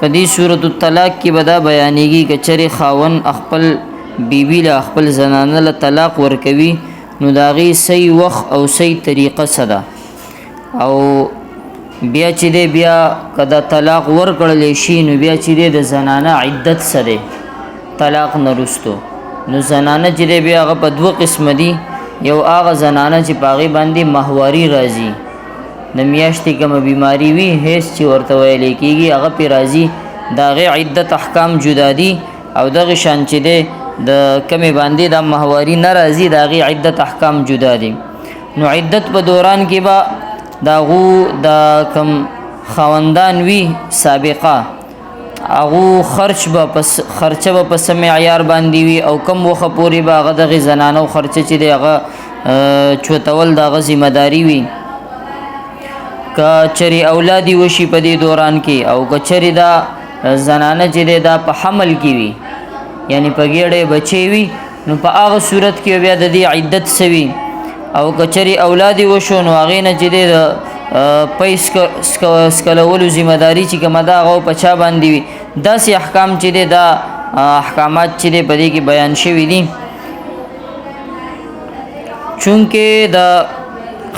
په دې سورۃ الطلاق کې به دا بیانېږي که چېرې خاوند خپل بیبي له خپل زنانه له طلاق ورکوي نو د هغې صحیح وخت او صحیح طریقه څه ده او بیا چې دی بیا که دا طلاق ورکړلی شي نو بیا چې دی د زنانه عدت څه دی طلاق نه وروستو نو زنانه چې دی بیا هغه په دوه قسمه دي یو هغه زنانه چې په هغې باندې ماهواري راځي د میاشتې کومه بیماري وي هیڅ چې ورته ویلی کېږي هغه پې راځي د هغې عدت احکام جدا دي او دغه شان چې دی د کمې باندې دا ماهواري نه راځي د هغې عدت احکام جدا دي نو عدت په دوران کې به د هغو د کم خاوندان وي سابقه هغو خرچه به په څه معیار باندې وي او کم وخه پورې به هغه دغې زنانو خرچه چې دی هغه چوتول د هغه ذمهداري وي که چېرې اولادي وشي په دې دوران کې او که چېرې دا زنانه چې دی دا په حمل کې وي یعنی په ګېډه بچی وي نو په هغه صورت کې بیا د دې عدت څه وي او که چېرې اولادي وشو نو هغې نه چې دی د پی سکلولو ذمهداري چې کومه ده هغه په چا باندې وي داسې احکام چې دی دا احکامات چې دی په دې کې بیان شوي دي چونکې د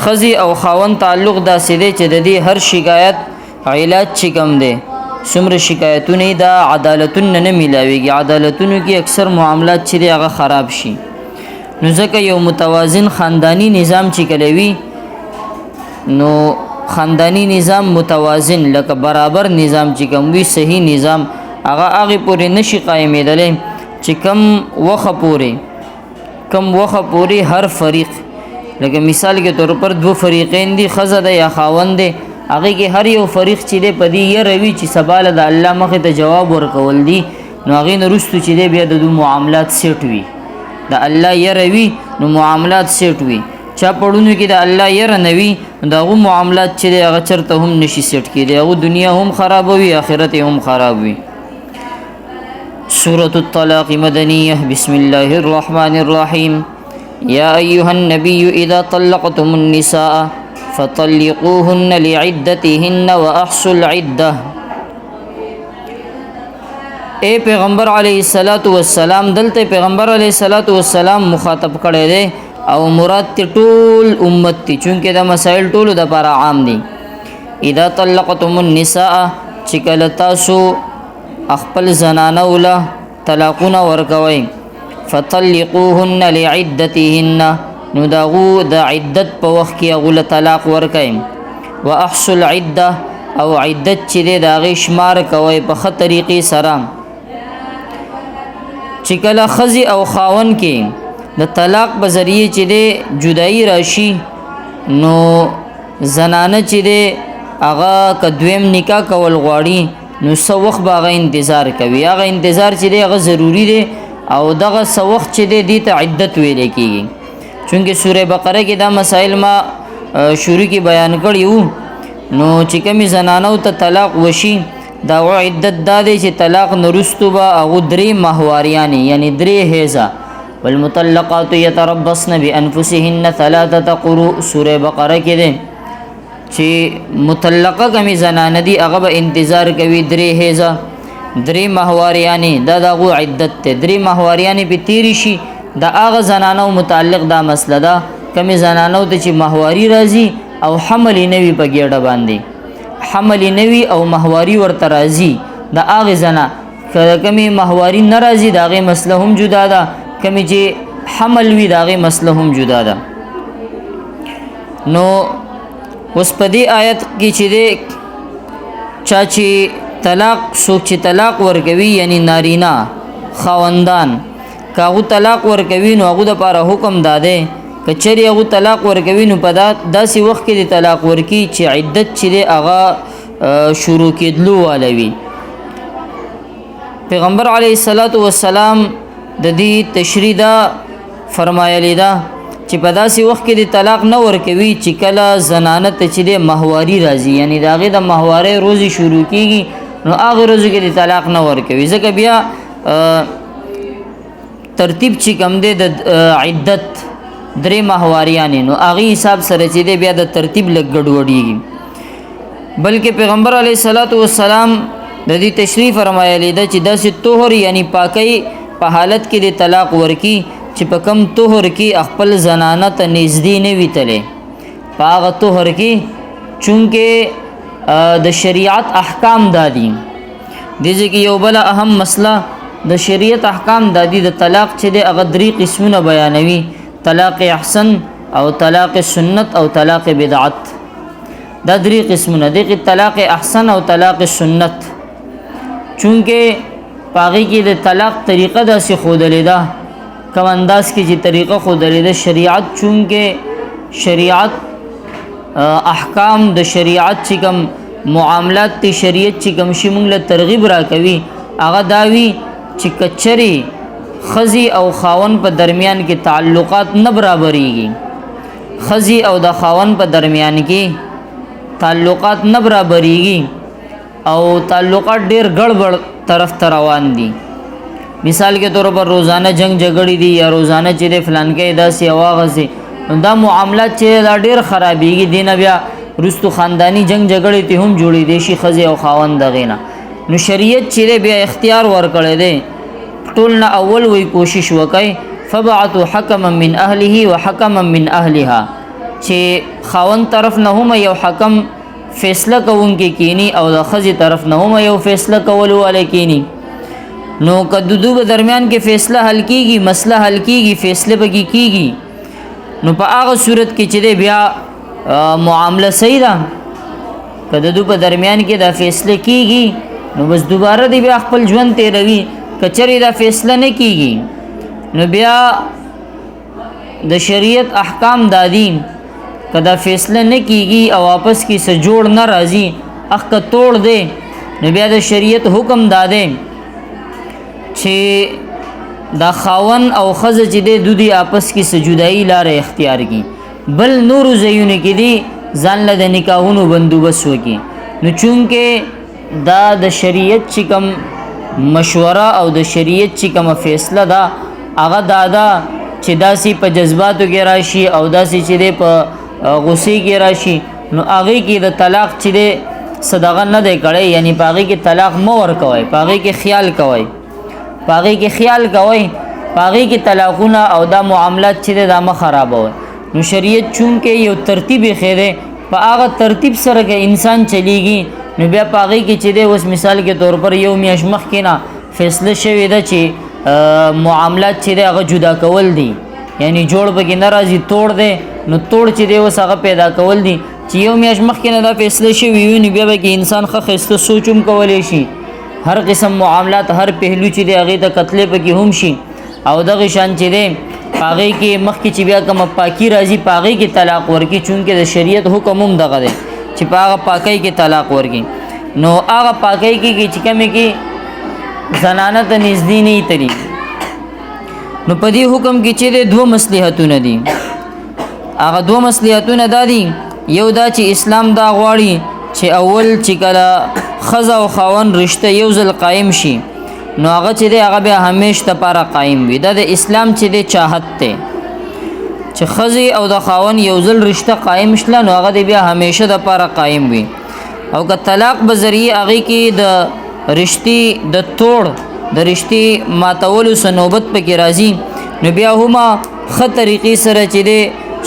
ښځې او خاوند تعلق داسې دی چې د دې هر شکایت علاج چې کوم دی څومره شکایتونه دا عدالتونه نه میلاویږي عدالتونو کې اکثر معاملات چې دی هغه خراب شي نو ځکه یو متوازن خاندانی نظام چې کله وي نو خاندانی نظام متوازن لکه برابر نظام چې کوم وي صحیح نظام هغه هغې پورې نشي قایمېدلی چې کم وخه پورې هر فریق لکه مثال کے طور پر دو فریقین دی ښځه ده یا خاوند دی هغې کې هر یو فریق چې دی په دې یره وي چې سبا له د الله مخې ته جواب ورکول دي نو هغې نه وروستو چې دی بیا د دوی معاملات سیټ وي د الله یره وي نو معاملات سیټ وي چا پړونو کې د الله یره نه وي نو د هغو معاملات چې دی هغه چېرته هم نشي سیټ کېدی هغو دنیا هم خرابوي آخرت هم خراب وي سورة الطلاق مدنیه بسم الله الرحمن الرحیم یا ایها النبی اذا طلقتم النساء فطلقوهن لعدتهن واحصوا العده اے پیغمبر علیہ الصلوۃ والسلام دلته پیغمبر علیہ الصلوۃ والسلام مخاطب کړي دي او مراد ټول امت تی چونکه دا مسائل ټول د لپاره عام دي اذا طلقتم النساء چې کله تاسو خپل زنانه ولا طلاقونه ورکوي فطلقوهن لعدتهن نو داغو د عدت په وخت کې هغو له طلاق ورکوي واحصوا العده او عدت چې دی د هغې شمار کوئ په ښه طریقې سره چې کله ښځې او خاوند کې د طلاق په ذریعې چې دی جدایي راشي نو زنانه چې دی هغه که دویم نکاح کول غواړي نو څه وخت به هغه انتظار کوي هغه انتظار چې دی هغه ضروري دی او دغه څه وخت چې دی دې ته عدت ویلی کېږي چونکې سوره بقره کې دا مسائل ما شروع کې بیان کړي وو نو چې کومې زنانو ته طلاق وشي دا عدت دا دی چې طلاق نه وروستو به هغو 3 ماهواریانې یعنی 3 حیضه والمطلقات یتربصن بانفسهن 3 قروء سوره بقره کې دی چې مطلقه کومې زنانه دي هغه به انتظار کوي 3 حیضه 3 ماهواریانې دا د هغو عدت دی 3 ماهواریانې پې تېرې شي د هغه زنانو متعلق دا مسله ده کومې زنانو ته چې ماهواري راځي او حمل یې نه وي په ګېډه باندې حمل یې نه وي او ماهواري ورته راځي د هغې زنه که کومې ماهواري نه راځي د هغې مسله هم جدا ده کومې چې حمل وي د هغې مسله هم جدا ده نو اوس په دې آیت کې چې دی چا چې طلاق څوک چې طلاق ورکوي یعنی نارینه خاوندان که هغو طلاق ورکوي نو هغو دپاره حکم دا دی که چېرې هغو طلاق ورکوي نو په داسې وخت کې د طلاق ورکي چې عدت چې دی هغه شروع کېدلو والا وي پیغمبر علیه الصلاۃ والسلام د دې تشریح دا فرمایلی ده چې په داسې وخت کې د طلاق نه ورکوي چې کله زنانه ته چې دی ماهواري راځي یعنی د هغې د ماهوارۍ روزې شروع کېږي نو هغې روزو کې د طلاق نه ورکوي ځکه بیا ترتیب چې کوم دی د عدت 3 ماهواریانې نو هغې حساب سره چې دی بیا د ترتیب لږ ګډوډېږي بلکې پیغمبر علیه الصلاۃ والسلام د دې تشریح فرمایلی ده چې داسې طهر یعنی پاکی په حالت کې د طلاق ورکی چې په کم طهر کې خپل زنانه ته نږدې نه وي تللی په هغه طهر کې چونکې د شریعت احکام دادي دې کې یو بل اهم مسله د شریعت احکام دادي د طلاق چې د هغه درې قسمونه بیانوي طلاق احسن او طلاق سنت او طلاق بدعت دا درې قسمونه دي چې طلاق احسن او طلاق سنت چونکه پاغي کې د طلاق طریقه داسې خودلې ده کوم انداز کې چې طریقه خودلې ده شریعت چونکه شریعت احکام د شریعت چې کوم معاملات تی شریعت چې کوم شی موږ له ترغیب را کوي هغه داوی چې کچري خزي او خاون په درمیان کې تعلقات نه برابرېږي خزي او د خاون په درمیان کې تعلقات نه برابرېږي او تعلقات ډېر ګړبړ طرف ته روان دي مثال کے طور پر روزانه جنگ جګړې دي یا روزانه چې د فلان کې داسې اواغسي دا معاملات چې دا ډېر خرابېږي دینه بیا رستو خاندانی جنگ جګړې ته هم جوړې دي شي خزي او خاون دغه نه نو شریعت چې بیا اختیار ورکړي دي ټول نه اول وی کوشش وکړي فبعثوا حكما من اهله وحكما من اهلها چې خاون طرف نه هم یو حکم فیصله کوونکی کینی او د خزي طرف نه هم یو فیصله کولو ولې کینی نو کدو دو درمیان کې فیصله حل کیږي مسله حل کیږي فیصله بږي کیږي نو په هغه صورت کې چې بیا معامله صحیح ده کدو دو په درمیان کې دا فیصله کیږي نو بس دوباره دی بیا خپل ژوند تیروي کچری دا فیصله نه کیږي نو بیا د شریعت احکام دادي کدا فیصله نه کیږي او واپس کی سره جوړ نه راځي اخ کا توڑ دے نو بیا د شریعت حکم داده چې دا خاون او خزه چې د دوی آپس کی سجدایي لار اختیار کی بل نور زیونه کې دي ځان له د نکاحونو بندوبست وکي نو چونکه دا د شریعت چې کوم مشوره او د شریعت چې کوم فیصله ده هغه دادا چې داسي په جذباتو کې راشي او داسي چې په غصې کې راشي نو هغه کې د طلاق چې د صدقه نه دی کړی یعنی پاغي کې طلاق مو ور کوي پاغي کې خیال کوي پاغي کې خیال کوي پاغي کې طلاقونه او دا معاملات چې د ما خراب وي نو شریعت چونکه یو ترتیب خیره په هغه ترتیب سره کې انسان چلیږي نو بیا پاغي کې چې د اوس مثال کے طور پر یو میاش مخ کې نه فیصله شوی ده چې معاملات چې هغه جدا کول دي یعنی جوړ بګی ناراضي توڑ دے نو توڑ چې دی وس هغه پیدا کول دي چې یو میاش مخ کې نه دا فیصله شوی وي نو بیا به انسان خسته سوچوم کولای شي هر قسم معاملات هر پهلو چې دی هغه ته قتل پکې هم شي او دغه شان چې دی هغه کې مخ کې چې بیا کوم پاکي راځي پاغي کې طلاق ورکی چونکه د شریعت حکم هم دغه دی چې پاغه پاکي کې طلاق ورکی نو هغه پاکي کې چې کومه کې زنانه ته نږدې نه تری نو په دې حکم کې چې د دوه مصلحتونه دي هغه دوه مصلحتونه دادي یو دا چې اسلام دا غواړي چې اول چې کله خزه او خاون رشته یو ځل قائم شي نو هغه چې دی هغه بیا همیشه لپاره قائم وي دا د اسلام چې دی چاهت ته چې خزه او د خاون یو ځل رشته قائم شله نو هغه دی بیا همیشه لپاره قائم وي او که طلاق به ذریعہ هغه کې د رشتي د توڑ د رشتي ماتولو سنوبت پکې راځي نو بیا هما خ طریقې سره چې دی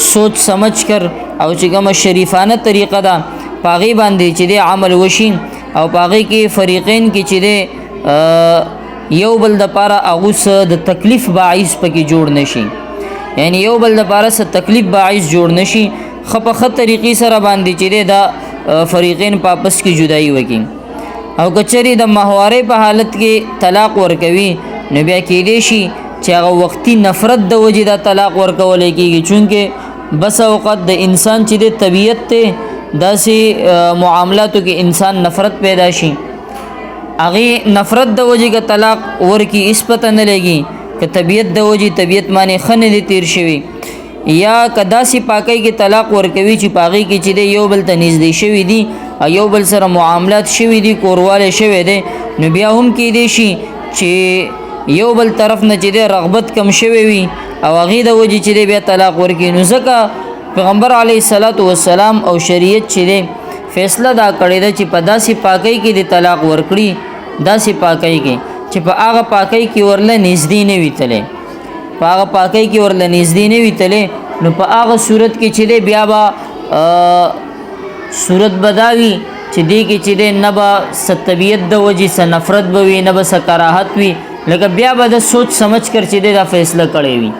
سوچ سمجھ کر او چې کوم شریفانه طریقه ده پاغي باندې چې دی عمل وشي او پاغي کې فریقین کې چې دی یو بل د پاره اغوس د تکلیف باعث پکې جوړ نشي یعنی یو بل د پاره څه تکلیف باعث جوړ نشي خپخ طریقې سره باندې چې دی دا فریقین په आपस کې جدایي وکي او کچري د ماهواره په حالت کې طلاق ورکوي نو بیا کې دی شي چې هغه وختي نفرت د وجې د طلاق ورکول کېږي چونکه بس اوقات د انسان چې د طبیعت ته داسې معاملاتو کې انسان نفرت پیدا شي هغه نفرت د وجې کې طلاق ورکی اس پته نه لګي که طبیعت د وجې طبیعت باندې خنه دي تیر شوی یا کداسي پاکي کې طلاق ورکوي چې پاغي کې چې یو بل ته نږدې شوی دي او یو بل سره معاملات شوی دي کورواله شوی دي نو بیا هم کې دي شي چې یو بل طرف نه چې رغبت کم شوی وي او هغه د وجې چې بیا طلاق ورکي نو ځکه پیغمبر علیه الصلاۃ والسلام او شریعت چې فیصله دا کړی ده چې په داسې پاکۍ کې د طلاق ورکړي، داسې پاکۍ کې چې په هغه پاکۍ کې ورله نږدې نه وي تللی، په هغه پاکۍ کې ورله نږدې نه وي تللی، نو په هغه صورت کې چې دی بیا به صورت به دا وي چې دی کې چې دی نه به څه طبیعت د وجې څه نفرت به وي، نه به څه کراهت وي، لکه بیا به د سوچ سمجھ کر چې دی دا فیصله کړی وي.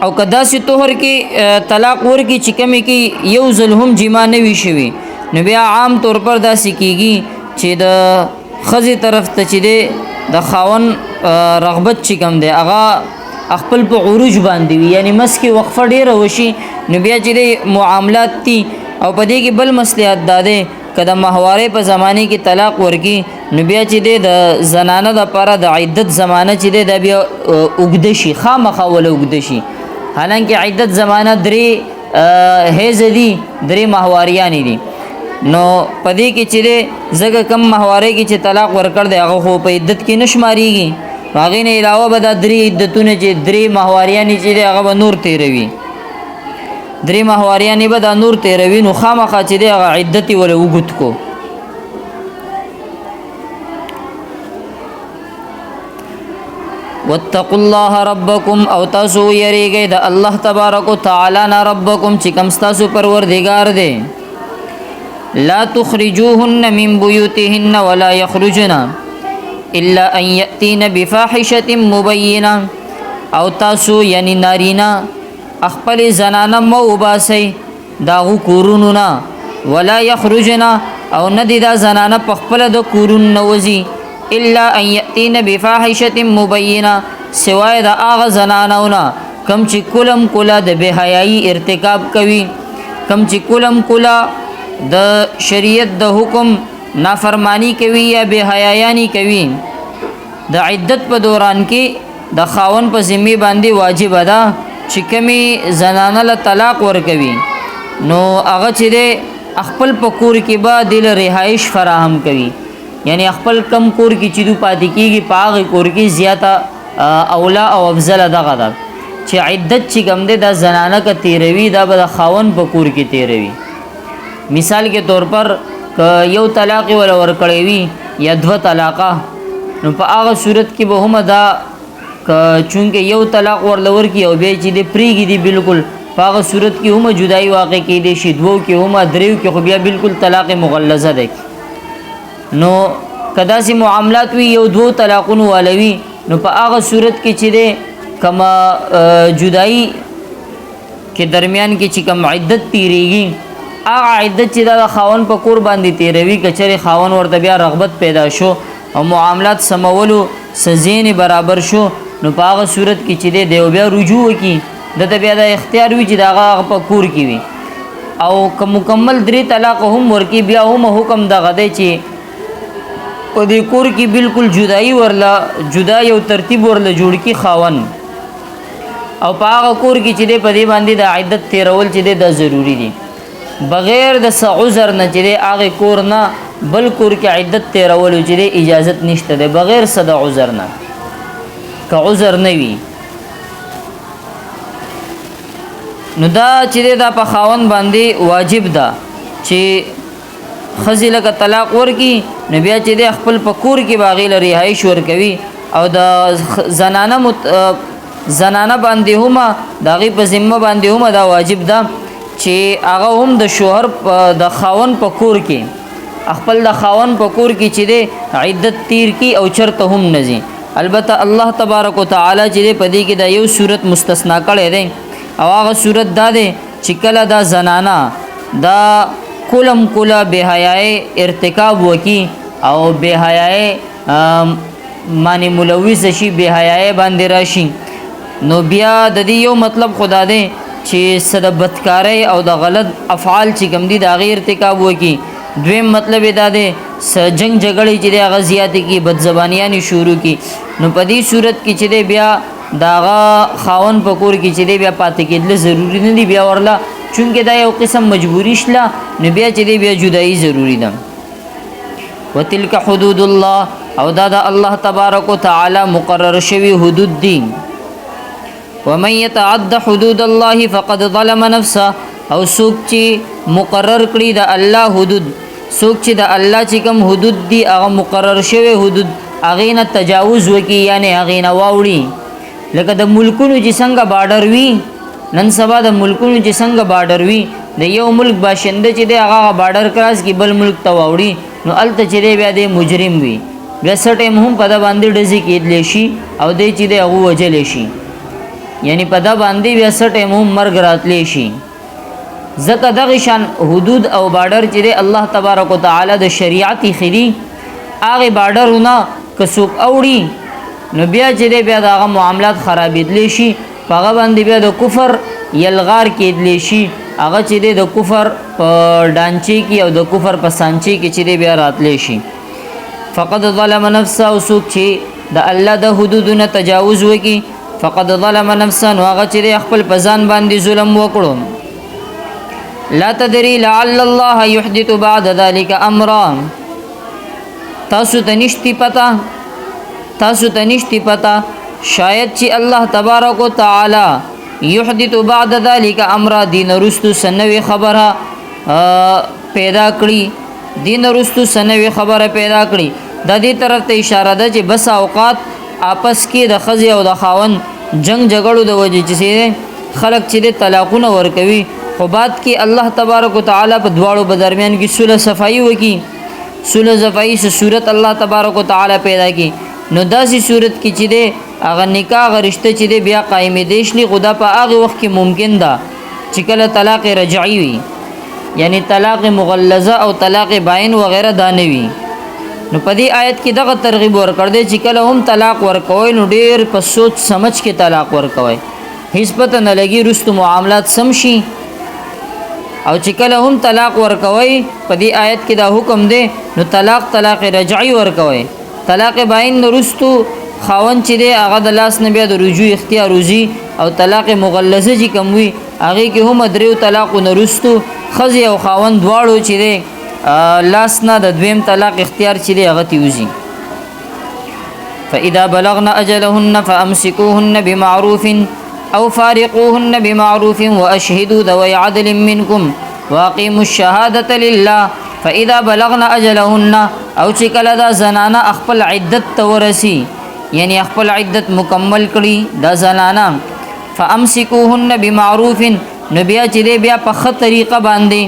او که داسې طهر کې طلاق ورکړي چې کمې کې یو ځل هم جما نه وي شوي، نو بیا عام طور پر داسې کېږي چې د ښځې طرف ته چې دی د خاوند رغبت چې کم دی هغه خپل په عروج باندې وي، یعنی مس کې وقفه ډیره وشي، نو بیا چې دی معاملات دي. او په دې کې بل مصلحت دا دی که د ماهوارې په زمانې کې طلاق ورکړي، نو بیا چې دی د زنانه دپاره د عدت زمانه چې دی دا بیا اوږده شي، خامخا وله اوږده شي، حالانکه عدت زمانه 3 حیض دي، 3 ماهواریانې دي. نو په دې کې چې دی ځکه کم ماهوارې کې چې طلاق ورکړ دی هغه خو په عدت کې نه شمارېږي، هغې نه علاوه به دا 3 عدتونه چې 3 ماهواریانې چې دی هغه به نور تیروي، 3 ماهواریانې به دا نور تیروي، نو خامخا چې دی هغه عدت یې وله اوږد کو. واتقوا الله ربکم او تاسو یریږئ د الله تبارک وتعالی نه ربکم چې کوم ستاسو پروردګار دی. لا تخرجوهن من بیوتهن ولا یخرجن الا ان یأتین بفاحشة مبینه، او تاسو یعنی نارینا خپل زنانه مو وباسئ داغو کورونو نه، ولا یخرجن او ندی دا زنانه په خپل د کورونو نه وځي، الا ان یأتین بفاحشة مبینه سوای د هغه زنانو نه کم چې کلم کله د بے حیايي ارتکاب کوي، کم چې کلم کله د شریعت د حکم نافرمانی کوي یا بے حیایانی کوي. د عدت په دوران کې د خاوند په ذمه باندې واجب ده چې کمی زنانه له طلاق ورکوي، نو هغه چې د خپل په کور کې به د رهایش فراهم کوي، یعنی خپل کم کور کې چې دو پاتې کېږي په هغه کور کې زیاته اولا او افضل دغه ده چې عدت چې کم دی دا زنانه که تیروي دا به د خاوند په کور کې تیروي. مثال کے طور پر که یو طلاق ولا ورکړی وي یا 2 طلاقه، نو په هغه صورت کې به هم دا که چونکه یو طلاق ورلور کی او بیا چې د پریږي دی بالکل په هغه صورت کې هم جدایي واقع کېدی شي، 2 کې هم 3 کې خو بیا بالکل طلاق مغلظه دی. نو که داسې معاملات وي یو 2 طلاقونو والوي، نو په هغه صورت کې چې دی کما جدایي کې درمیان کې چې کم عدت تیریږي هغه عدت چې دا خاوند په کور باندې تیروي، کچره خاوند ورته بیا رغبت پیدا شو او معاملات سمولو سزین برابر شو، نو په هغه صورت کې چې دی بیا رجوع وکړي، دته بیا د اختیار وي چې دا هغه په کور کې وي. او که مکمل 3 طلاق هم ورکي بیا هم حکم دغه دی چې په دې کور کې بالکل جدایي ورله جدا یو ترتیب ورله جوړ کی خاوند، او په هغه کور کې چې دی په دې باندې د عدت تیرول چې دی دا ضروری دي، بغیر د عذر نه چې دی هغه کور نه بل کور کې عدت تیرول چې دی اجازت نشته دی بغیر صد عذر نه. که عذر نه وي نو دا چې دی دا په خاوند باندې واجب ده چې ښځې لکه طلاق ورکي، نو بیا چې دی خپل په کور کې به هغې له رهایش ورکوي، او د زنانه باندې هم د هغې په ذمه باندې هم دا واجب ده چې هغه هم د شوهر د خاوند په کور کې خپل د خاوند په کور کې چې دی عدت تیر کی او چرته هم نه ځي. البته الله تبارک وتعالی چې دی په دې کې دا یو صورت مستثنا کړی دی، او هغه صورت دا دی چې کله دا زنانه دا کلم کله بے حیاي ارتکاب وکي او بے حیاي معنی ملوث شي، بے حیاي باندې راشي، نو بیا د دې یو مطلب خدا دی چې صد بدکاری او د غلط افعال چې کوم دي د هغې ارتکاب وکي. دویم مطلب دا دی جنگ جګړې چې دی هغه زیاتې کی، بدزبانیانې شروع کی، نو په دې صورت کې چې دی بیا د هغه خاوند په کور کې چې دی بیا پاتې کېدل ضروري نه دي، بیا ورله چونکې دا یو قسم مجبوري شله، نو بیا چې دی بیا جدایي ضروري ده. وتلک حدود الله، او دا د الله تبارک وتعالی مقرر شوي حدود دي. ومن يتعد حدود الله فقد ظلم نفسه، او څوک چې مقرر کړي د الله حدود، څوک چې د الله چې کوم حدود دي هغه مقرر شوی حدود هغې نه تجاوز وکړي، یعنی هغې نه واوړي. لکه د ملکونو چې څنګه بارډر وي، نن سبا د ملکونو چې څنګه بارډر وي، د یو ملک باشنده چې دی هغه بارډر کراس کې بل ملک ته واوړي، نو هلته چې دی بیا دی مجرم وي، بیا څه ټایم هم په ده باندې ډزې کېدلی شي او دی چې دی هغه وجلی شي، یعنی په ده باندې بیا څه ټایم هم مرګ راتلی شي. ځکه دغه شان حدود او بارډر چې دی الله تبارک وتعالی د شریعت ایښي دي، هغې بارډرونه که څوک اوړي نو بیا چې دی بیا د هغه معاملات خرابېدلی شي، په هغه باندې بیا د کفر یلغار کېدلی شي، هغه چې دی د کفر په ډانچې کې او د کفر په سانچې کې چې دی بیا راتلی شي. فقد ظلم نفسه، او څوک چې د الله د حدودونه تجاوز وکړي، فقد ظلم نفسه، نو هغه چې دی خپل په ځان باندې ظلم وکړو. لا تدري لعل الله يحدث بعد ذلك امرا، تاسو ته نشتی پتا، تاسو ته نشتی پتا شاید چې الله تبارک وتعالی یحدث بعد ذلك امرا، دین رستو سنوي خبره پیدا کړي، دین رستو سنوي خبره پیدا کړي. د دې طرف ته اشاره ده چې بس اوقات آپس کې د ښځې او د خاوند جنگ جګړو د وجې چې خلک چې د طلاقونه ورکوي، خو بعد کې الله تبارک وتعالی په دواړو په درمیان کې صلح صفایي وکړي، صلح صفایي سے صورت الله تبارک وتعالی پیدا کړي. نو داسې صورت کې چې دی هغه نکاح هغه رشته چې دی بیا قایمېدی شي، خو دا په هغه وخت کې ممکن ده چې کله طلاق رجعي وي، یعنی طلاق مغلظه او طلاق باین وغیره دا نه وي. نو په دې آیت کې دغه ترغیب ورکړ دی چې کله هم طلاق ورکوئ نو ډېر په سوچ سمجھ کې طلاق ورکوئ، هیڅ پته نه لګي رستو معاملات سم شي. او چې کله هم طلاق ورکوئ په دې آیت کې دا حکم دی نو طلاق رجعي ورکوئ. طلاق باین رستو خاوند چې دی هغه د لاس نه بیا د رجوع اختیار وځي، او طلاق مغلظه چې کوم وي هغې کې هم دریو طلاقونه رستو ښځې او خاوند دواړو چې دی لاس نه د دویم طلاق اختیار چې دی هغه تی وځي. فاذا بلغن اجلهن فامسكوهن بمعروف او فارقوهن بمعروف واشهدوا ذوي عدل منكم واقيموا الشهاده لله. فاذا بلغن اجلهن، او چې کله دا زنانه خپل عدت ته ورسي، یعنی خپل عدت مکمل کړي دا زنانه، فامسكوهن بمعروف، نو بیا چې دی بیا په ښه طریقه باندې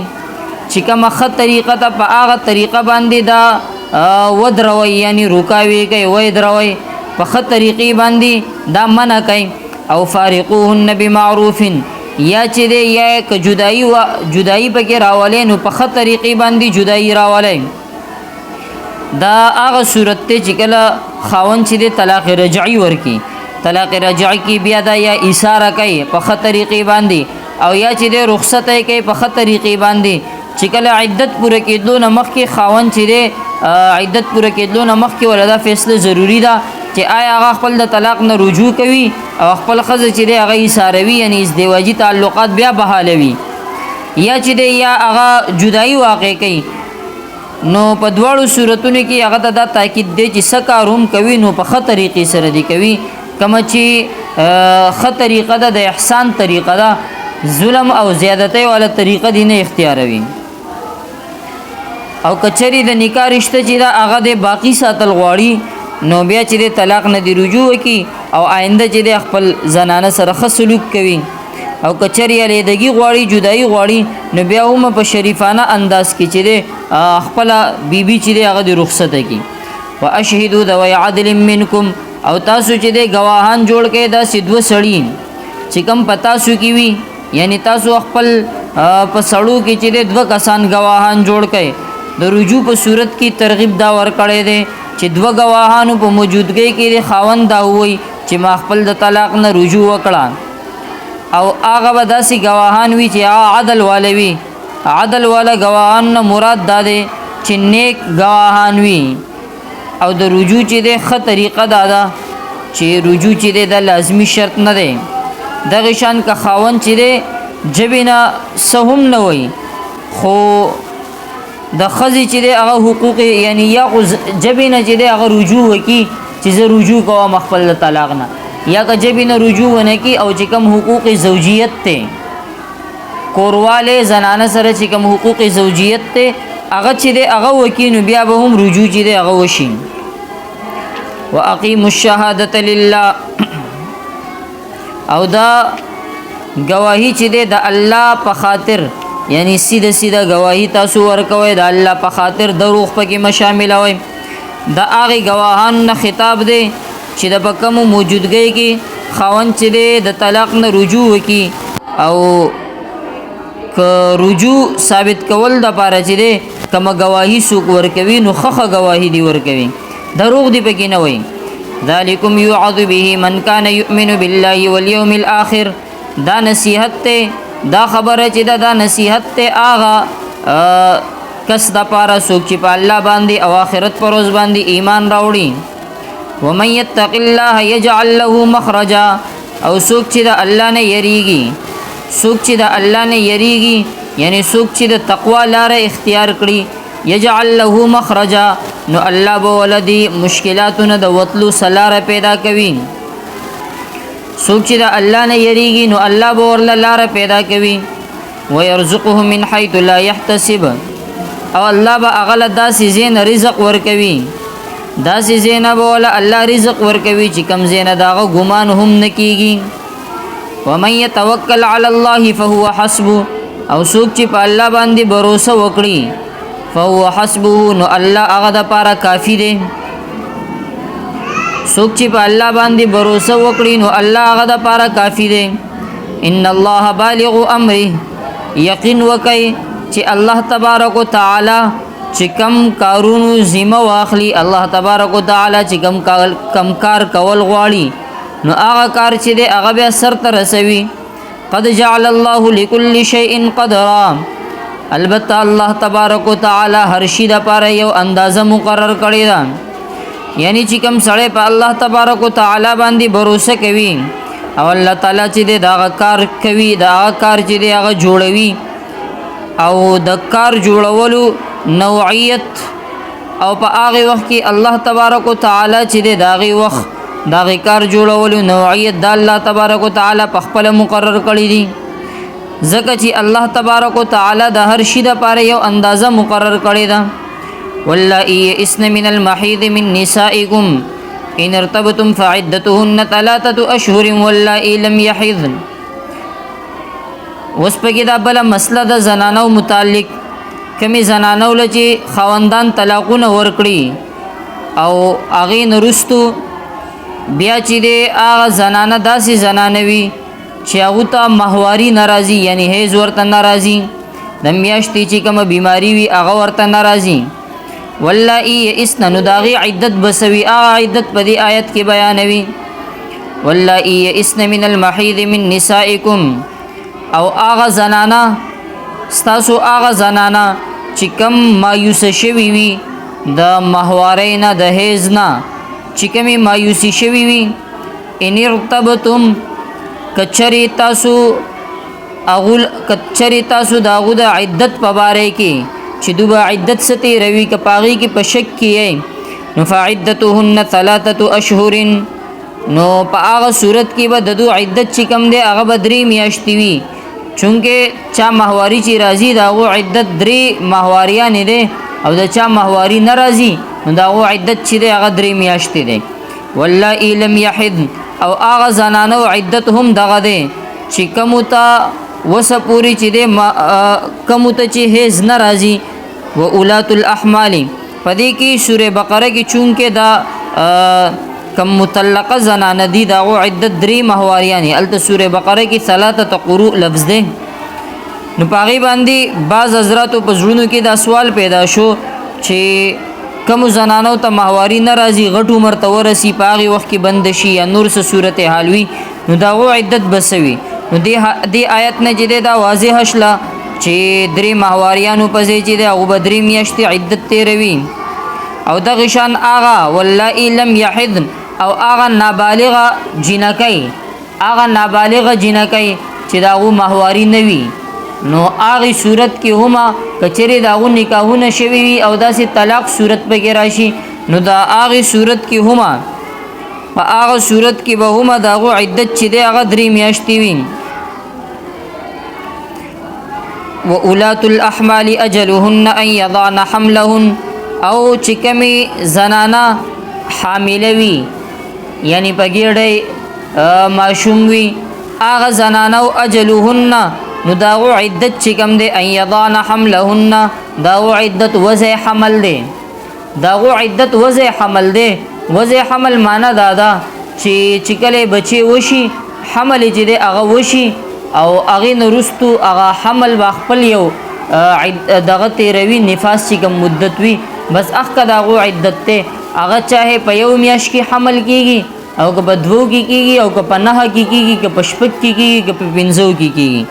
چې کومه ښه طریقه ته په هغه طریقه باندې دا ودروئ، یعنی رکاوي کوي ودروئ په ښه طریقې باندې دا منع کوي. او فارقوهن بمعروف، یا چې دی یا که جدایي پکې راولئ نو په ښه طریقې باندې جدایي راولئ. دا هغه صورت دی چې کله خاوند چې دی طلاق رجعي ورکي، طلاق رجعي کې بیا دا یا ایثاره کوي په ښه طریقې باندې، او یا چې دی رخصت یې کوي په ښه طریقې باندې. چې کله عدت پوره کېدلو نه مخکې خاوند چې دی عدت پوره کېدلو نه مخکې ول دا فیصله ضروري ده چې آیا هغه خپل د طلاق نه رجوع کوي او خپل ښځه چې دی هغه ایثاروي، یعنی ازدواجي تعلقات بیا بحالوي، یا چې دی یا هغه جدایي واقع کوي. نو په دواړو صورتونو کې هغه ته دا تاکید دی چې څه کار هم کوي نو په ښه طریقې سره دی کوي، کومه چې ښه طریقه ده د احسان طریقه ده، ظلم او زیادتۍ والا طریقه دی نه اختیاروي. او کچری د نکاح رشته چې دا هغه د باقی ساتل غواړي نو بیا چې د طلاق نه دی رجوع وکړي او آینده چې د خپل زنانه سره ښه سلوک کوي. او کچری علیحدګي غواړي، جدایي غواړي، نو بیا هم په شریفانه انداز کې چې د خپل بیبي چې د هغه د رخصته کړي. واشهدوا ذوي عدل منکم، او تاسو چې د ګواهان جوړ کړئ داسې دوه سړي چې کوم په تاسو کې وي، یعنی تاسو خپل په سړو کې چې د دوه کسان ګواهان جوړ کړئ. د رجوع په صورت کې ترغیب دا ورکړی دی چې دوه ګواهانو په موجودګۍ کې د خاوند دا ووایي چې ما خپل د طلاق نه رجوع وکړه، او هغه به داسې ګواهان وي چې عدل والا وي. عدل والا ګواهان نه مراد دا دی چې نیک ګواهان وي. او د رجوع چې دی ښه طریقه دا ده چې رجوع چې دی دا لازمي شرط نه دی. دغه شان که خاوند چې دی ژبې نه څه هم نه وایي، خو د ښځې چې دی هغه حقوق یعنی یا خو ژبې نه چې دی هغه رجوع وکړي چې زه رجوع کوم خپل د طلاق نه، یا که ژبې نه رجوع ونه کړي او چې کوم حقوق زوجیت دی کورواله زنانه سره چې کوم حقوق زوجیت ته هغه چې دی هغه وکینو بیا به هم رجوع چې دی هغه وشي. واقیموا الشهادة لله او دا گواهی چې دی د الله په خاطر یعنی سیده سیده گواهی تاسو ورکوئ د الله په خاطر دروغ پکې مشاملوئ. د هغې گواهانو نه خطاب دی چې د په کومو موجودګۍ کې خاوند چې دی د طلاق نه رجوع وکړي او که رجوع ثابت کول دپاره چې دی کومه گواهی څوک ورکوي نو ښه گواهی دی ورکوي، دروغ دی پکې نه وایي. ذالکم یوعظ به من کان یؤمن بالله والیوم الاخر، دا نصیحت ته دا خبره چې دا نصیحت ته آغا کس دا پارا څوک چې په الله باندې او آخرت پر ورځ باندې ایمان راوړي. ومن یتق الله یجعل له مخرجا، او څوک چې د الله نه یریږي، څوک چې د الله نه یریږي یعنی څوک چې د تقوا لاره اختیار کړي، یجعل له مخرجا نو الله به ولدي مشکلاتونه د وتلو سلاره پیدا کوي. څوک چې د الله نه یریږي نو الله به ورله لاره پیدا کوي. ويرزقه من حيث لا يحتسب، او الله به هغه له داسې ځای نه رزق ورکوي، داسې ځای نه به ورله الله رزق ورکوي چې کوم ځای نه د هغه ګمان هم نه کېږي. ومن يتوکل علی الله فهو حسبه، او څوک چې په الله باندې باور وکړي فهو حسبه نو الله هغه دپاره کافي دی. څوک چې په الله باندې باور وکړي نو الله هغه دپاره کافي دی. ان الله بالغ امره، یقین وکئ چې الله تبارک وتعالی چې کم کارونو ذمه واخلي، الله تبارک وتعالی چې کم کار کول غواړي نو هغه کار چې دی هغه بیا سرته رسوي. قد جعل الله لكل شيء قدرا، البته الله تبارک وتعالی هر شي دپاره یو اندازه مقرر کړې ده. یعنی چې کوم سړی په الله تبارک وتعالی باندې باور کوي او الله تعالی چې دی دا کار کوي، دا کار چې دی هغه جوړوي، او د کار جوړولو نوعیت او په هغه وخت کې الله تبارک وتعالی چې دی دا هغه وخت دا کار جوړولو نوعیت د الله تبارک وتعالی په خپل مقرر کړی دي. ځکه چې الله تبارک وتعالی د هر شي دپاره یو اندازه مقرر کړې ده. واللائي يئسن من المحيض من نسائكم ان ارتبتم فعدتهن 3 اشهر واللائي لم يحضن. اوس پکې دا بله مسله د زنانو متعلق، کمی زنانو له چې خاوندان طلاقونه ورکړي او هغې نه وروستو بیا چې دی هغه زنانه داسې زنانه وي چې هغو ته ماهواري نه راځي، یعنی حیض ورته نه راځي، د میاشتې چې کومه بیماري وي هغه ورته نه راځي. واللائي یئسن نو د هغې عدت بسوي، هغه عدت په دې آیت کې بیانوي. واللائي یئسن من المحیض من نسائکم، او هغه زنانه ستاسو هغه زنانه چې کم مایوسه شوي وي د ماهوارۍ نه د حیض نه، چې کمې مایوسي شوي وي. ان ارتبتم کچرې تاسو د هغو د عدت په باره کې چې دوی به عدت څه تېروي که په هغې کې په شک کې یې نو فعدتهن 3 اشهر، نو په هغه صورت کې به د دوی عدت چې کم دی هغه به 3 میاشتې وي. چونکې چا ماهواري چې راځي د هغو عدت 3 ماهواریانې دی او د چا ماهواري نه راځي نو د هغو عدت چې دی هغه 3 میاشتې دی. واللائي لم يحضن، او هغه زنانو عدت هم دغه دی چې کومو ته وسه پورې چې دی کومو ته چې حیض نه راځي. و اولات الاحمال، په دې کې سورې بقره کې چونکې دا کم مطلقه زنانه دي د هغو عدت 3 ماهواریانې، هلته سورې بقره کې 3 قروء لفظ دی. نو په هغې باندې بعض حضراتو په زړونو کې دا سوال پیدا شو چې کومو زنانو ته ماهواري نه راځي، غټ عمر ته ورسي، په هغې وخت کې بند شي یا نور څه صورت حال وي نو د هغو عدت بسوي. نو دې آیت نه چې دی دا واضحه شله چې 3 ماهواریانو په ځای چې دی هغو به 3 میاشتې عدت تېروي. او دغه شان هغه واللائي لم يحضن، او هغه نابالغه جنکۍ چې د هغو ماهواري نه وي نو هغې صورت کې هم که چېرې د هغو نکاحونه شوي وي او داسې طلاق صورت پکې راشي نو د هغې صورت کې هم په هغه صورت کې به هم د هغو عدت چې دی هغه 3 میاشتې وي. و اولات الاحمال اجلهن ان يضعن حملهن او چې کومې زنانا حاملوي یعنی پګیړې ماشوم وي هغه زنانو اجلهن نو داغو عدت چې کوم دی ان يضعن حملهن داغو عدت وضع حمل دی داغو عدت وضع حمل دی وضع حمل معنا دادا چې کله بچي وشي حمل چې دی هغه وشي او هغه نرستو هغه حمل واخپل یو دغه تیروي نفاس چې کوم مدت وي بس اخ داغو عدت ته هغه چاهه په یو میاش کې حمل کیږي او که په دوو کې کیږي او که په نهه کې کیږي که په شپږ کې کیږي که په پنځو کې کیږي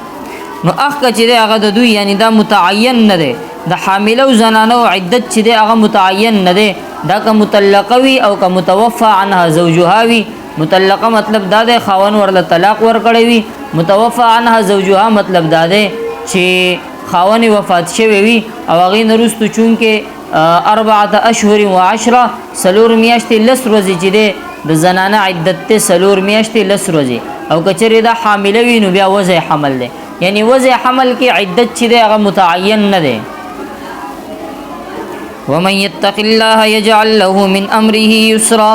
نو اخ چې دی هغه د دوی یعنی دا متعین نه دی د حامله زنانو عدت چې دی هغه متعین نه دی دا که مطلقه وي او که متوفى عنها زوجها وي مطلقه مطلب دا دی خاون ورله طلاق ورکړی وي متوفى عنها زوجها مطلب دا دی چې خاون وفات شوی وي او هغې نه وروستو چونکې 4 اشهر و 10 سلور میاشتې لس ورځې چې دی د زنانه عدت ته سلور میاشتې لس ورځې او که چېرې دا حامله وي نو بیا وضع حمل دی یعنی وضع حمل کې عدت چې دی هغه متعین نه دی ومن يتق الله يجعل له من امره يسرا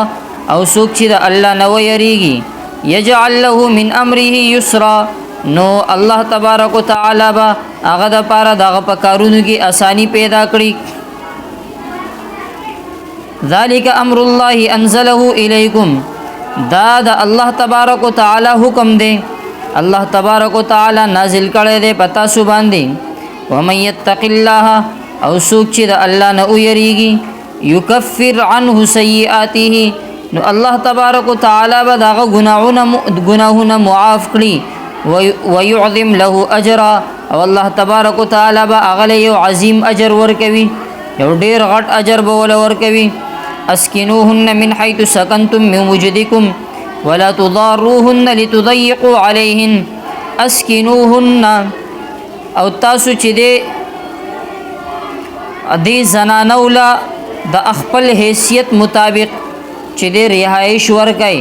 او څوک چې د الله نه ویریږي یجعل له من امره یسرا نو الله تبارک وتعالى با هغه د پاره دغه په کارونو کې اسانی پیدا کړي ذالک امر الله انزله الیکم دا د الله تبارک وتعالى حکم دی الله تبارک وتعالى نازل کړی دی پتا سو باندې ومن يتق الله او څوک چې د الله نه ویریږي یکفر عنه سیئاته نو الله تبارک وتعالى به دغه گناهونه معاف کړي ويعظم له اجرا او الله تبارک وتعالى به هغه یو عظیم اجر ورکوي یو ډیر غټ اجر به ول ورکوي اسكنوهن من حيث سكنتم من وجدكم ولا تضاروهن لتضيقوا عليهن اسكنوهن او تاسو چې دې زنانو لا د خپل حیثیت مطابق چې دې رهایش ورکړي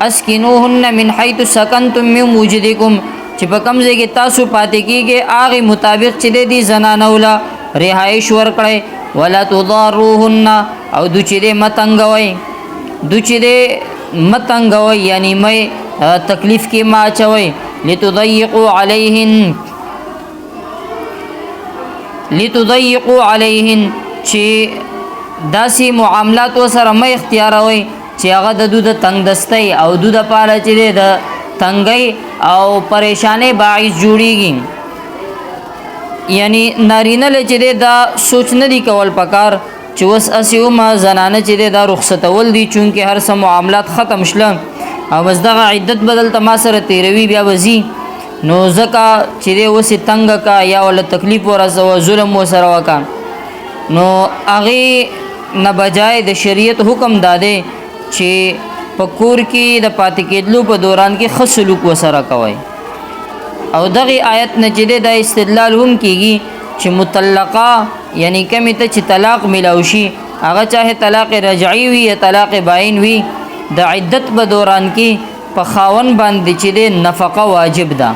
اسكنوهن من حيث سكنتم من وجدكم چې په کوم ځای کې تاسو پاتې کیږئ هغه مطابق چې دې زنانو لا رهایش ورکړي ولا تضاروهن او دو چې دې متنګوي یعنی مې تکلیف کې ما چوي لتضيقوا عليهن چې داسي معاملات وسره مې اختیاروي چې هغه د دود تنگ دستي او دود پاله چې د تنګي او پریشانې باعث جوړيږي یعنی نارینه له چې دا سوچ نه دی کول پکار چې وس اسیو ما زنانه چې دا رخصتول دي چونکه هر څه معاملات ختم شله او بس دغه عدت بدل تما سره تیروي بیا وزي نو زکا چې وس تنگ کا یا ول تکلیف ورسو ظلم وسره وکا نو هغه نه بجای د شریعت حکم داده چې پکور کې د پاتې کېدلو په دوران کې خصلوک وسره کوي او دغه آیت نه چې د استدلال هم کیږي چې مطلقه یعنی کمی ته چې طلاق ملاوشي هغه چاهه طلاق رجعي وي یا طلاق باین وي د عدت په دوران کې په خاون باندې چې د نفقه واجب ده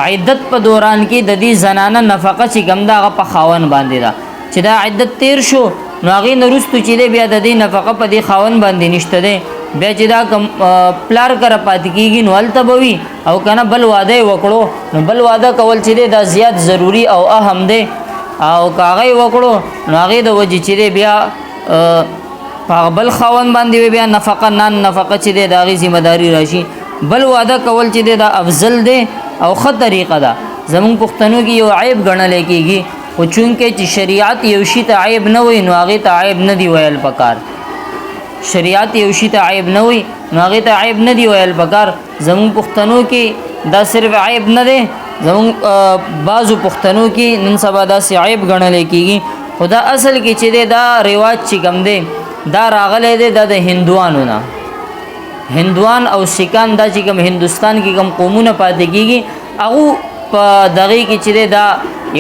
عدت په دوران کې د دې زنانه نفقه چې کوم ده هغه په خاون باندې ده چې دا عدت تیر شو نو هغه نرستو چې بیا د دې نفقه په دې خاون باندې نشته ده بیا چې دا پلار کر پاتې کیږي نو التبوي او کنه بل واده وکړو نو بل واده کول چې دا زیات ضروری او اهم ده او کاغه وکړو نو هغه د وجه چې بیا بل خاون باندې بیا نفقه چې دا غي ذمہ داری راشي بل واده کول چې دا افضل ده او ښه طریقه ده زمون پښتنو کې یو عیب ګڼل کېږي او چونکه چې شریعت یو شی ته عیب نه وي نو هغه ته عیب نه دی ویل پکار شریعت یو شی ته عیب نه وي نو هغه ته عیب نه دی ویل پکار زمون پښتنو کې دا صرف عیب نه ده زمون بعضو پښتنو کې نن سبا دا سی عیب ګڼل کېږي خدا اصل کې چې دا رواج چې کوم ده دا راغله ده د هندوانو نه هندوان او سکان دا چې کوم هندستان کې کوم قومونه پاتې کېږي هغه په دغه کې چې دا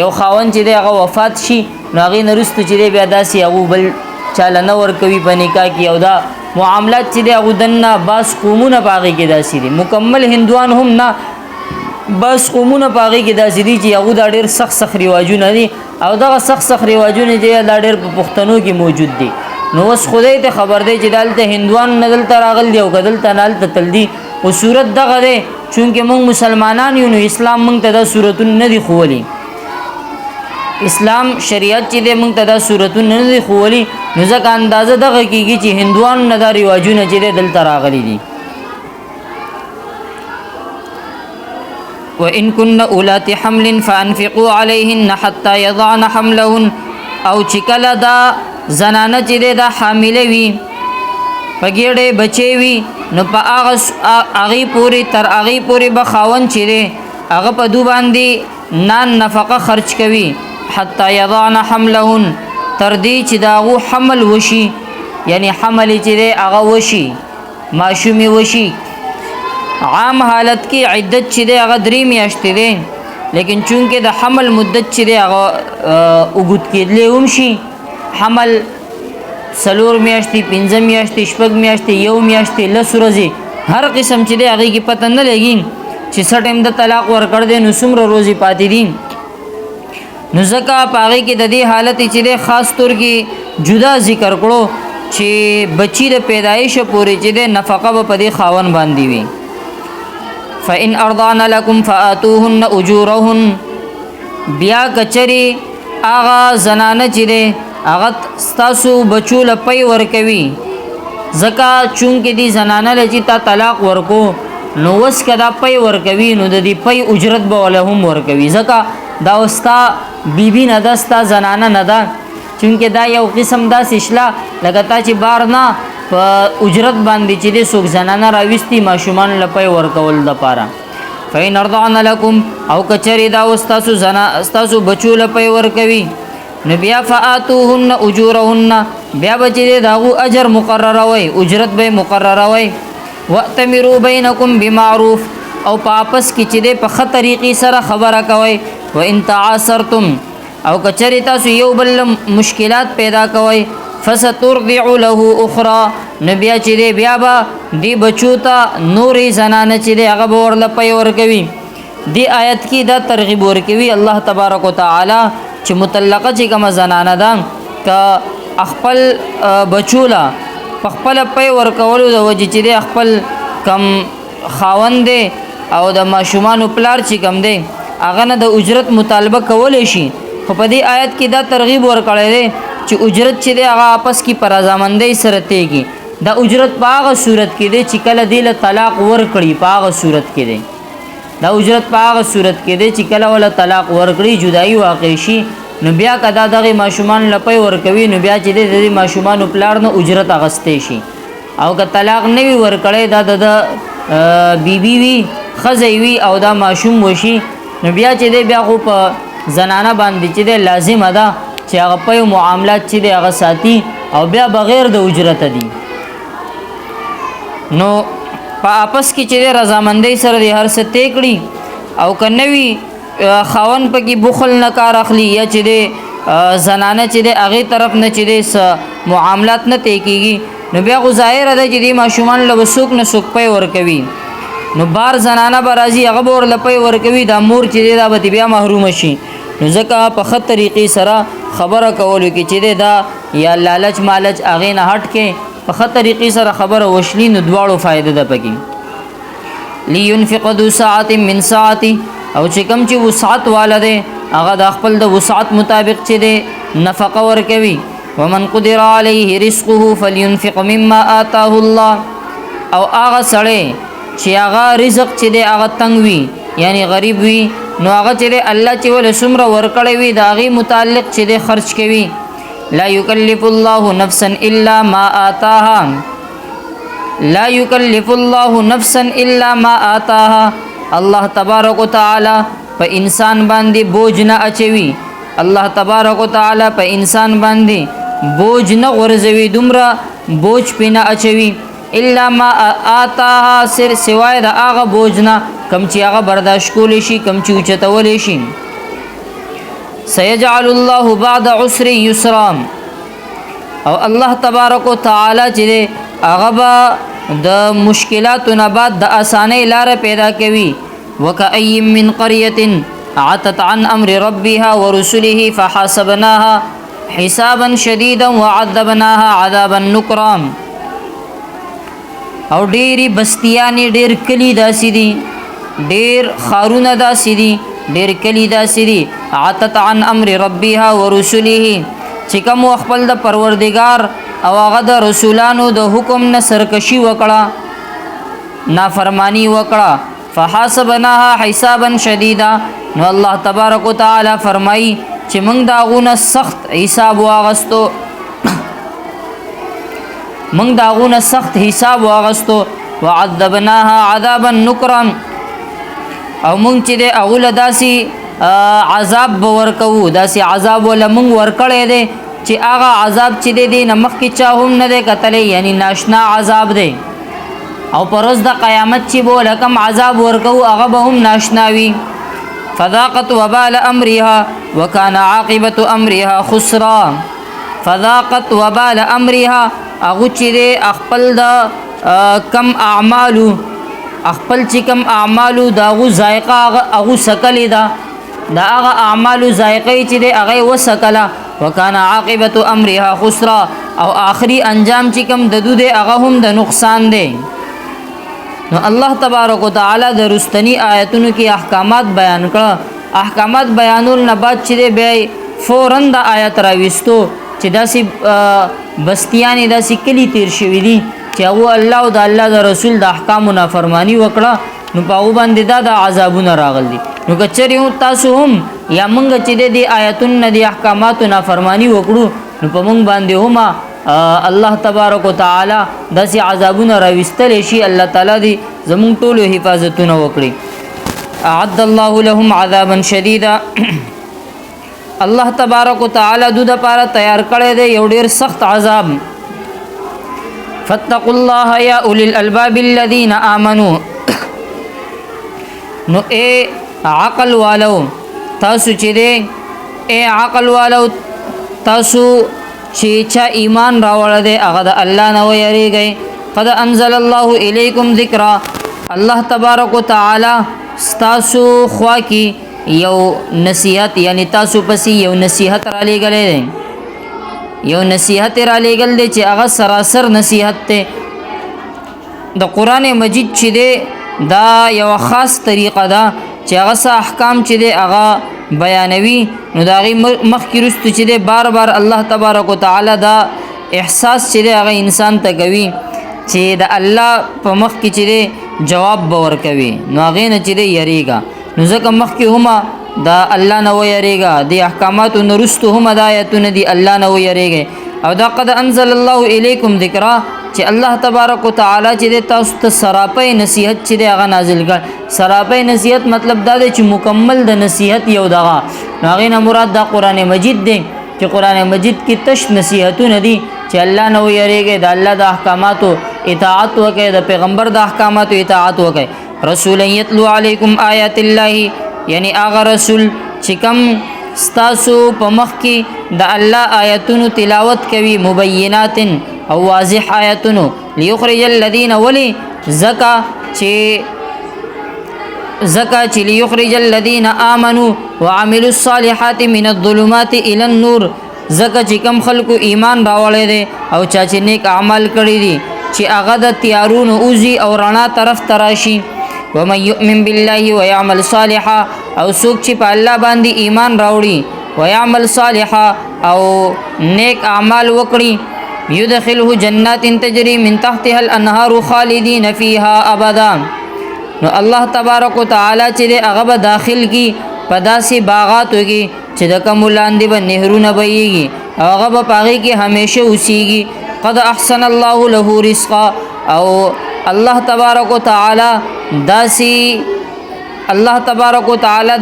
یو خاون چې هغه وفات شي نو هغه نرستو چې بیا داسې هغه بل چاله نه ور کوي په نکاح کې او دا معاملات چې هغه دنه باس قومونه باغې کې داسې دي مکمل هندوان هم نه بس قومونه پاغي کې داسې دي چې هغه دا ډېر سخت رواجونه دي او دا سخت رواجونه چې دا ډېر په پښتنو کې موجود دي. نو اوس خدای ته خبر دی چې دلته هندوان نه دلته راغل دی او دلته نه دلته تل دي او صورت دغه دی چونکه موږ مسلمانان یو نو اسلام موږ ته دا صورتونه نه دي خولی. اسلام شریعت چې دی موږ ته دا صورتونه نه دي خولی نو ځکه اندازه دغه کېږي چې هندوان نه دا رواجونه چې دلته راغلي دي. وَإِن كُنَّ أُولَاتِ حَمْلٍ فَأَنفِقُوا عَلَيْهِنَّ حَتَّى يَضَعْنَ حَمْلَهُنَّ او چې کله دا زنانه چې دا حامله وي پګېړې بچي وي نو په هغه پوری تر هغه پوری به خاون چې دی هغه په دو باندې نان نفقه خرج کوي حتی یضعن حملهن تر دې چې داغو حمل وشي یعنی حمل چې دی هغه وشي ماشومي وشي. عام حالت کې عدت چې دی هغه 3 میاشتې دی لیکن چونکه د حمل مدت چې دی هغه وګت کېدلې هم شي حمل 4 میاشتې 5 میاشتې 6 میاشتې 1 میاشتې 10 ورځې هر قسم چې دی هغه کې پته نه لګي چې څه ټیم د طلاق ورکړ دې نو څومره روزي پاتې دي. نو ځکه پاغي کې د دې حالت چې دی خاص طور کې جدا ذکر کړو چې بچی د پیدایش پورې چې دی نفقه په دې خاون باندې وي. فإن أرضعن لكم فآتوهن أجورهن بیا کچری آغا زنانه چې دی هغه ستاسو بچو لپی ورکوي ځکه چونکې دی زنانه لچې تا طلاق ورکو نو وس کدا پی ورکوي نو د دې پی اجرت به ولا هم ورکوي ځکه دا وستا بیبي نه ده ستا زنانه نه ده چونکې دا یو قسم دا سشلا لکه تا چې بار نه په اجرت باندې چې دې څوک زنانه راوستي ماشومان لپی ورکول د پاره. فإن أرضعن لكم او کچری دا استاسو بچو لپی ورکوي نو بیا فآتوهن اجورهن بیا بچی داغو اجر مقرره وي اجرت به مقرره وي. واتمروا بینکم بمعروف او پاپس کی چې په ښه طریقې سره خبره کوي. وان تعاصرتم او کچری تاسو یو بل مشکلات پیدا کوي فسترضع له اخرى نبیا چې بیا با دی بچو ته نورې زنانه چې هغه به ورله پی ورکوي. دی آیت کې دا ترغیب ورکوي الله تبارک وتعالی چې مطلقه چې کومه زنانه ده که خپل بچولا په خپل پی ورکولو د وجې چې خپل کم خاوند دی او د ماشومان پلار چې کم دی هغه نه د اجرت مطالبه کولی شي. خو په دې آیت کې دا ترغیب ورکړی دی چې اجرت چې دی هغه آپس کې پر رضامندۍ سره تیږي. دا اجرت په هغه صورت کې دی چې کله دی له طلاق ورکړي په هغه صورت کې دی. دا اجرت په هغه صورت کې دی چې کله ولا طلاق ورکړي جدایي واقع شي نو بیا کدا دغه ماشومان لپی ورکوي نو بیا چې د ماشومان پلار نه اجرت اغستې شي. او که طلاق نه وي ورکړی دا د بیبي وي ښځی وي او دا ماشوم وشي نو بیا چې دی بیا خو په زنانه باندې چې دی لازمه ده چې هغه په معاملات چې دی هغه ساتي او بیا بغیر د اجرت دي. نو په آپس کې چې دی رضامندۍ سره دی هر څه طے کړي او که نه وي خاون پکې بخل نه کار اخلي یا چې دی زنانه چې دی هغې طرف نه چې دی معاملات نه طے کېږي نو بیا خو ظاهره ده چې دی ماشومان له به څوک نه څوک پی ورکوي نو بار زنانه به راځي هغه به ورله پی ورکوي دا مور چې دی دا به بیا محرومه شي. نو ځکه په ښه طریقې سره خبره کولو کې چې دی دا یا لالچ مالچ هغې نه هټ کې په ښه طریقې سره خبره وشلي نو دواړو فایده ده پکې. لینفق ذو ساعة من ساعته او چې کوم چې وسعت والا دی هغه د خپل د وسعت مطابق چې دی نفقه ورکوي. ومن قدر علیه رزقه فلینفق مما آتاه الله او هغه سړی چې هغه رزق چې دی هغه تنګ وي یعنی غریب وي نو هغه چې دی الله چې ولې څومره ورکړی وي د هغې متعلق چې دی خرچ کوي. لا یکلف الله نفسا الا ما آتاها لا یکلف الله نفسا الا ما آتاها الله تبارک وتعالی په انسان باندې بوج نه اچوي. الله تبارک وتعالی په انسان باندې بوج نه غورځوي دومره بوج پې نه اچوي الا ما آتاها سر سوای د هغه بوج نه کم چې هغه برداشت کولی شي کم چې اوچتولی شي. سيجعل الله بعد عسر يسرا او الله تبارک وتعالی چې هغه به د مشکلاتو نه بعد د اسانۍ لاره پیدا کوي وكأي من قرية عتت عن أمر ربها ورسله فحاسبناها حسابا شديدا وعذبناها عذابا نكرا. او ډېری بستیانې ډېر کلی داسې دي، ډېر خارونه داسې دي، ډېر کلی داسې دي عتت عن امر ربها ورسله چې کوم خپل د پروردگار او هغه د رسولانو د حکم نه سرکشي وکړه، نافرمانی وکړه. فحاسبناها حسابا شدیدا، نو الله تبارک وتعالى فرمایي چې موږ داغونه سخت حساب واغستو، موږ داغونه سخت حساب واغستو. وعذبناها عذابا نکرا، او موږ چې د اول داسي عذاب ورکو، داسي عذاب ول موږ ورکړې دي چې هغه عذاب چې دی نمخ کې چا هم نه دی کتلې، یعنی ناشنا عذاب دی. او پرز د قیامت چې بو لکم عذاب ورکو هغه به هم ناشناوي. فذاقت وبال امرها وكان عاقبه امرها خسرا. فذاقت وبال امرها، اغه چې دی خپل د کم اعمالو، خپل چې کم اعمالو داغو ذائقه اغه سکلی دا هغه اعمالو ذائقه چې دی هغه وسکلا. وكان عاقبه امرها خسرا، او آخری انجام چې کم ددو دی هغه هم د نقصان دی. نو الله تبارک وتعالى د رستنی آیتونو کې احکامات بیان کړه. احکامات بیانول نه بعد چې به فوراً د آیت راويستو چې داسې بستیانې داسې کلی تیر شوي دي چې هغه الله او د الله د رسول د احکامو نافرمانی وکړه، نو په هغه باندې دا د عذابونه راغلي. نو کچری تاسو هم یا مونږ چې د آیتونو د احکاماتو نافرمانی وکړو، نو په مونږ باندې هم الله تبارک وتعالى داسې عذابونه راوستل شي. الله تعالی دې زموږ ټول حفاظتونه وکړي. اعد الله لهم عذابا شديدا، الله تبارک وتعالى د لپاره تیار کړی دی یو ډیر سخت عذاب. فاتقوا الله يا اولي الالباب الذين امنوا، نو اے عقل والو تاسو چې دی، اے عقل والو تاسو چې چا ایمان راوړل دی هغه د الله نه ویریږئ. قد انزل الله الیکم ذکرا، الله تبارک وتعالى تاسو خوا کی یو نصیحت، یعنی تاسو پسې یو نصیحت را لېږلی دی، یو نصیحت را لېږل دی چې هغه سراسر نصیحت ته د قرآن مجید چې دی دا یو خاص طریقه ده چې هغه احکام چې دی هغه بیانوي. نو دا غي مخکې رستو چې دی بار بار الله تبارک وتعالى دا احساس چې دی هغه انسان ته کوي چې د الله په مخ کې چې دی جواب باور کوي، نو هغه نه چې دی یریږي. نو ځکه مخکې هما دا الله نه ویریږي، د احکاماتو نرستو هم د آیتونه دی الله نه ویریږي. او دا قد انزل الله الیکم ذکرا چې الله تبارک وتعالى چې تاسو ته سراپې نصیحت چې هغه نازل کړ. سراپې نصیحت مطلب دا دی چې مکمل د نصیحت یو دغه، هغه نه مراد دا قران مجید دی چې قران مجید کې تش نصیحتونه دي چې الله نه ویریږي، د الله د احکاماتو اطاعت وکړي، د پیغمبر د احکاماتو اطاعت وکړي. رسول یتلو علیکم آیات الله، یعنی هغه رسول چې کوم ستاسو په مخ کې د الله آیاتونو تلاوت کوي، مبینات او واضح آیاتونو. ليخرج الذين ولي زکا چې ليخرج الذين آمنوا وعملوا الصالحات من الظلمات الى النور، زکا چې کوم خلکو ایمان راوړی دي او چا چې نیک اعمال کړی دي چې هغه د تیارونو اوزي او رڼا طرف تراشي. ومن يؤمن بالله ويعمل صالحا، او څوک چې په الله باندې ایمان راوړي، ويعمل صالحا او نیک اعمال وکړي، يدخله جنات تجري من تحتها الانهار خالدين فيها ابدا. نو الله تبارک وتعالى چې هغه داخل کی پداسي باغاتو کې چې د کوم لاندې به نهرونه بهيږي، هغه به پاغي کې همیشه اوسيږي. قد احسن الله له رزقا، او الله تبارک وتعالى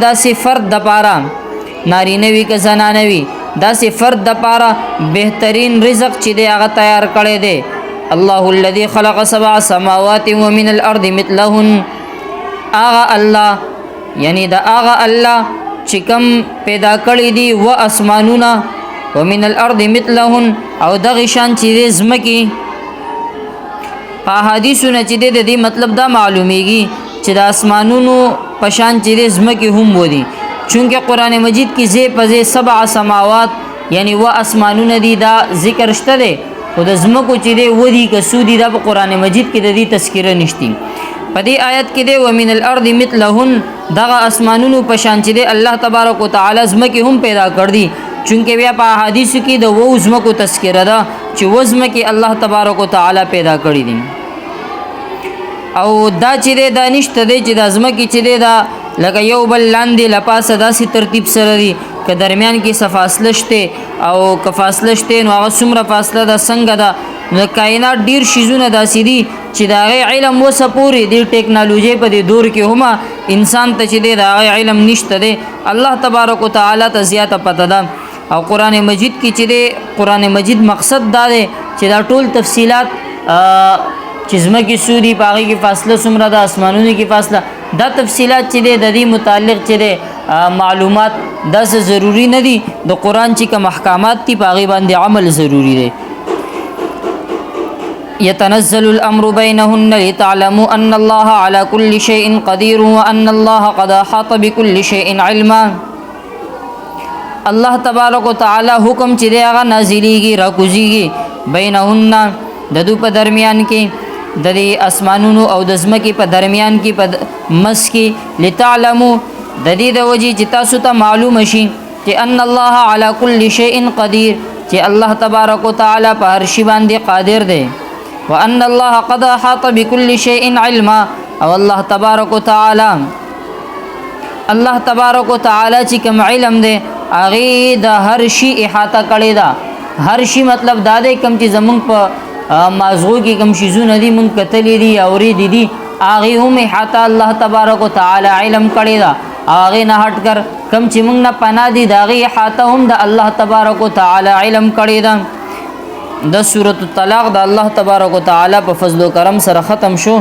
داسي فرد د پاره نارینوي که زنانوي، داسي فرد د پاره بهترین رزق چې دی هغه تیار کړی دی. الله الذي خلق 7 سماوات ومن الارض مثلهن، اغه الله یعنی دا اغه الله چې کوم پیدا کړی دی و اسمانونه، ومن الارض مثلهن او دغه شان چې زمکی. په حدیثونه چې د دې مطلب دا معلومیږي چې د اسمانونو پشان چې د ځمکې هم ودی چونکه قران مجید کې زی پزې سبع سماوات یعنی و اسمانونه دي دا ذکر شته دی او د ځمکو چې دی ودی کسودی دا په قران مجید کې د دې تذکره نشتی په دې آیت کې دی ومن الارض مثلهن دغه اسمانونو پشان چې دی الله تبارک وتعالى ځمکې هم پیدا کړ دي چونکه بیا په حدیثو کې د وو ځمکو تذکره ده چې وځمکې الله تبارک وتعالى پیدا کړی دي او دا چې د دانشته دی چې د ځمکې چې دی دا لکه یو بل لاندې لپاسه داسې ترتیب سره دی که درمیان کې څه فاصله شته او که فاصله شته نو هغه څومره فاصله ده څنګه ده نو کائنات ډیر شیزونه داسې دي چې د هغې علم وسه پورې د ټیکنالوژۍ په دې دور کې هم انسان ته چې دی د هغې علم نشته دی الله تبارک وتعالی ته زیاته پته ده او قرآن مجید کې چې دی قرآن مجید مقصد دا دی چې دا ټول تفصیلات چې ځمکې سودي په هغې کې فاصله څومره ده اسمانونو کې فاصله دا تفصیلات چې دی د دې متعلق چې دی معلومات داسې ضروری نه دي د قرآن چې کوم احکامات دي په هغې باندې عمل ضروری دی يتنزل الأمر بينهن لتعلموا أن الله على كل شيء قدير وأن الله قد أحاط بكل شيء علما الله تبارک وتعالى حکم چې دی هغه نازلیږي راکوزیږي بینهن د دو په درمیان کې د دې اسمانونو او د ځمکې په درمیان کې په مس کې لتعلموا د دې د وجې چې تاسو ته معلوم شي چې ان الله على كل شيء قدير چې الله تبارک وتعالى په هر شي باندې قادر دی وان الله قد احاط بكل شيء علما او الله تبارک وتعالى چې کوم علم دی هغه د هر شي احاطه کړی دا هر شي مطلب دا دی کوم چې زمونږ په مازغو کې کوم شیزونه دي مونږ کتلې دي اورېدې دي هغه هم احاطه الله تبارک وتعالى علم کړی دا هغه نه هټ کر کوم چې مونږ نه پناه دي دا هغه احاطه هم د الله تبارک وتعالى علم کړی دا د سورۃ الطلاق د الله تبارک وتعالى په فضل و کرم سره ختم شو